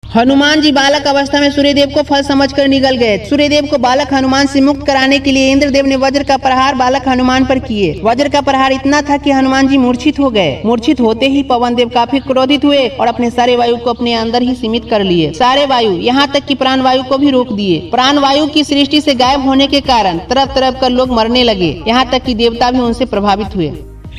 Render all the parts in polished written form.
हनुमान जी बालक अवस्था में सूर्यदेव को फल समझकर निगल गए। सूर्यदेव को बालक हनुमान से मुक्त कराने के लिए इंद्रदेव ने वज्र का प्रहार बालक हनुमान पर किए। वज्र का प्रहार इतना था कि हनुमान जी मूर्छित हो गए। मूर्छित होते ही पवन देव काफी क्रोधित हुए और अपने सारे वायु को अपने अंदर ही सीमित कर लिए। सारे वायु यहाँ तक कि प्राण वायु को भी रोक दिए। प्राण वायु की सृष्टि से गायब होने के कारण तरफ तरफ कर लोग मरने लगे। यहाँ तक कि देवता भी उनसे प्रभावित हुए।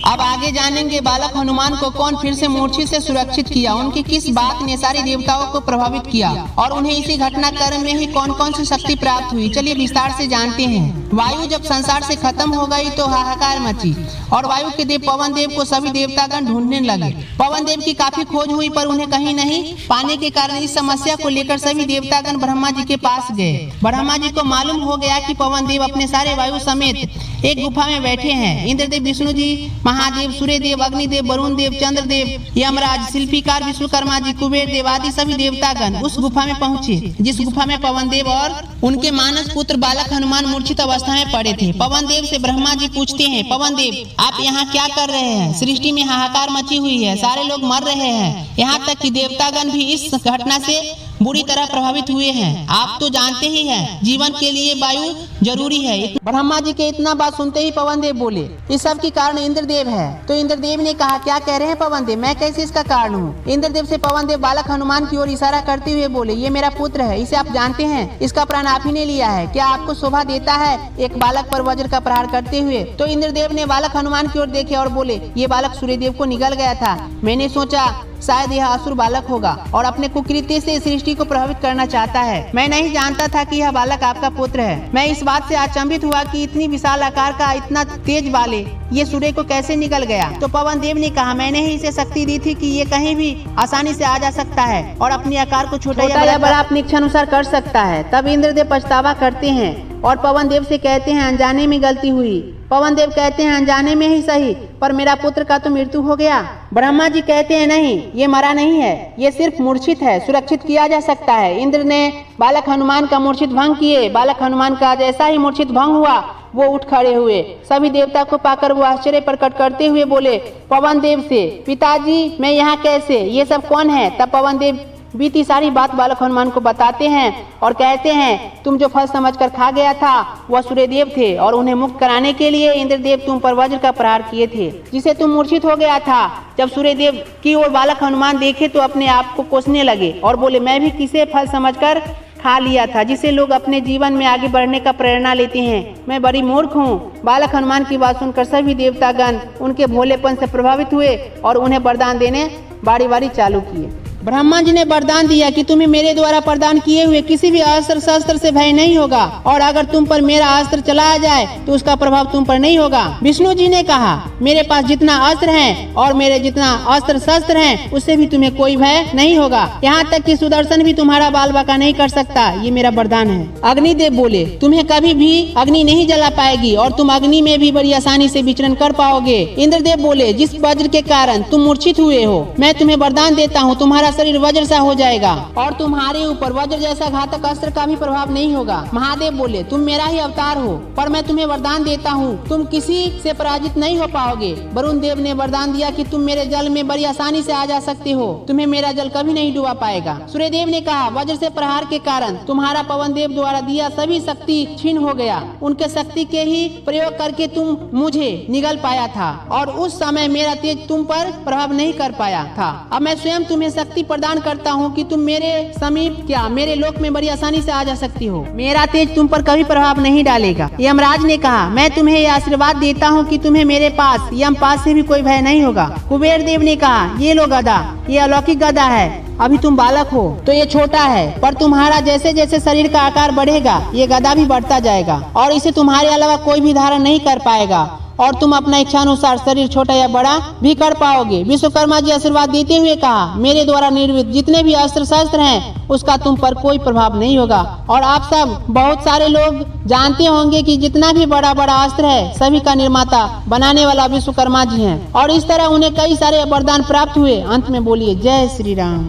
अब आगे जानेंगे बालक हनुमान को कौन फिर से मूर्छित से सुरक्षित किया, उनकी किस बात ने सारी देवताओं को प्रभावित किया और उन्हें इसी घटनाक्रम में ही कौन कौन सी शक्ति प्राप्त हुई। चलिए विस्तार से जानते हैं। वायु जब संसार से खत्म हो गई तो हाहाकार मची और वायु के देव पवन देव को सभी देवतागण ढूंढने लगे। पवन देव की काफी खोज हुई पर उन्हें कहीं नहीं पाने के कारण इस समस्या को लेकर सभी देवतागण ब्रह्मा जी के पास गए। ब्रह्मा जी को मालूम हो गया कि पवन देव अपने सारे वायु समेत एक गुफा में बैठे हैं। इंद्रदेव, विष्णु जी, महादेव, सूर्यदेव, अग्निदेव, वरुण देव, चंद्रदेव, यमराज, शिल्पीकार विश्वकर्मा जी, कुबेर देव आदि सभी देवतागण उस गुफा में पहुंचे, जिस गुफा में पवन देव और उनके मानस पुत्र बालक हनुमान मूर्छित अवस्था में पड़े थे। पवन देव से ब्रह्मा जी पूछते हैं, पवन देव आप यहाँ क्या कर रहे हैं? सृष्टि में हाहाकार मची हुई है, सारे लोग मर रहे हैं, यहाँ तक कि देवतागण भी इस घटना से बुरी तरह प्रभावित हुए हैं। आप तो जानते ही हैं जीवन के लिए वायु जरूरी है। ब्रह्मा जी के इतना बात सुनते ही पवन देव बोले, इस सब के कारण इंद्रदेव है। तो इंद्रदेव ने कहा, क्या कह रहे हैं पवन देव, मैं कैसे इसका कारण हूँ? इंद्रदेव से पवन देव बालक हनुमान की ओर इशारा करते हुए बोले, ये मेरा पुत्र है, इसे आप जानते हैं, इसका प्राण आप ही ने लिया है, क्या आपको शोभा देता है एक बालक पर वज्र का प्रहार करते हुए? तो इंद्रदेव ने बालक हनुमान की ओर देखे और बोले, ये बालक सूर्यदेव को निगल गया था, मैंने सोचा शायद यह असुर बालक होगा और अपने कुकृत्य से सृष्टि को प्रभावित करना चाहता है। मैं नहीं जानता था कि यह बालक आपका पुत्र है। मैं इस बात से अचंभित हुआ कि इतनी विशाल आकार का, इतना तेज वाले ये सूर्य को कैसे निकल गया। तो पवन देव ने कहा, मैंने ही इसे शक्ति दी थी कि ये कहीं भी आसानी से आ जा सकता है और अपने आकार को छोटा या बड़ा अपनी इच्छा अनुसार कर सकता है। तब इंद्रदेव पछतावा करते हैं और पवन देव से कहते हैं, अनजाने में गलती हुई। पवन देव कहते हैं, अनजाने में ही सही, पर मेरा पुत्र का तो मृत्यु हो गया। ब्रह्मा जी कहते हैं, नहीं, ये मरा नहीं है, ये सिर्फ मूर्छित है, सुरक्षित किया जा सकता है। इंद्र ने बालक हनुमान का मूर्छित भंग किए। बालक हनुमान का जैसा ही मूर्छित भंग हुआ वो उठ खड़े हुए। सभी देवता को पाकर वो आश्चर्य प्रकट करते हुए बोले पवन देव से, पिताजी मैं यहाँ कैसे, ये सब कौन है? तब पवन देव बीती सारी बात बालक हनुमान को बताते हैं और कहते हैं, तुम जो फल समझकर खा गया था वह सूर्यदेव थे और उन्हें मुक्त कराने के लिए इंद्रदेव तुम पर वज्र का प्रहार किए थे, जिसे तुम मूर्छित हो गया था। जब सूर्यदेव की ओर बालक हनुमान देखे तो अपने आप को कोसने लगे और बोले, मैं भी किसे फल समझकर खा लिया था जिसे लोग अपने जीवन में आगे बढ़ने का प्रेरणा लेते हैं, मैं बड़ी मूर्ख हूँ। बालक हनुमान की बात सुनकर सभी देवतागण उनके भोलेपन से प्रभावित हुए और उन्हें वरदान देने बारी बारी चालू किए। ब्रह्मा जी ने वरदान दिया कि तुम्हें मेरे द्वारा प्रदान किए हुए किसी भी अस्त्र शस्त्र से भय नहीं होगा और अगर तुम पर मेरा अस्त्र चलाया जाए तो उसका प्रभाव तुम पर नहीं होगा। विष्णु जी ने कहा, मेरे पास जितना अस्त्र है और मेरे जितना अस्त्र शस्त्र हैं उससे भी तुम्हें कोई भय नहीं होगा, यहाँ तक कि सुदर्शन भी तुम्हारा बाल बाका नहीं कर सकता, ये मेरा वरदान है। अग्निदेव बोले, तुम्हें कभी भी अग्नि नहीं जला पाएगी और तुम अग्नि में भी बड़ी आसानी से विचरण कर पाओगे। इंद्रदेव बोले, जिस वज्र के कारण तुम मूर्छित हुए हो मैं तुम्हें वरदान देता हूँ, तुम्हारा शरीर वज्र सा हो जाएगा और तुम्हारे ऊपर वज्र जैसा घातक अस्त्र का भी प्रभाव नहीं होगा। महादेव बोले, तुम मेरा ही अवतार हो, पर मैं तुम्हें वरदान देता हूँ, तुम किसी से पराजित नहीं हो पाओगे। वरुण देव ने वरदान दिया कि तुम मेरे जल में बड़ी आसानी से आ जा सकते हो, तुम्हें मेरा जल कभी नहीं डुबा पाएगा। सूर्यदेव ने कहा, वज्र से प्रहार के कारण तुम्हारा पवन देव द्वारा दिया सभी शक्ति छीन हो गया, उनके शक्ति के ही प्रयोग करके तुम मुझे निगल पाया था और उस समय मेरा तेज तुम पर प्रभाव नहीं कर पाया था। अब मैं स्वयं तुम्हें शक्ति प्रदान करता हूँ कि तुम मेरे समीप क्या मेरे लोक में बड़ी आसानी से आ जा सकती हो, मेरा तेज तुम पर कभी प्रभाव नहीं डालेगा। यमराज ने कहा, मैं तुम्हें यह आशीर्वाद देता हूँ कि तुम्हें मेरे पास यमपास से भी कोई भय नहीं होगा। कुबेर देव ने कहा, ये लो गदा, ये अलौकिक गदा है, अभी तुम बालक हो तो ये छोटा है, पर तुम्हारा जैसे जैसे शरीर का आकार बढ़ेगा ये गदा भी बढ़ता जाएगा और इसे तुम्हारे अलावा कोई भी धारण नहीं कर पाएगा और तुम अपना इच्छा अनुसार शरीर छोटा या बड़ा भी कर पाओगे। विश्वकर्मा जी आशीर्वाद देते हुए कहा, मेरे द्वारा निर्मित जितने भी अस्त्र शस्त्र हैं उसका तुम पर कोई प्रभाव नहीं होगा और आप सब बहुत सारे लोग जानते होंगे कि जितना भी बड़ा बड़ा अस्त्र है सभी का निर्माता बनाने वाला विश्वकर्मा जी हैं और इस तरह उन्हें कई सारे वरदान प्राप्त हुए। अंत में बोलिए जय श्री राम।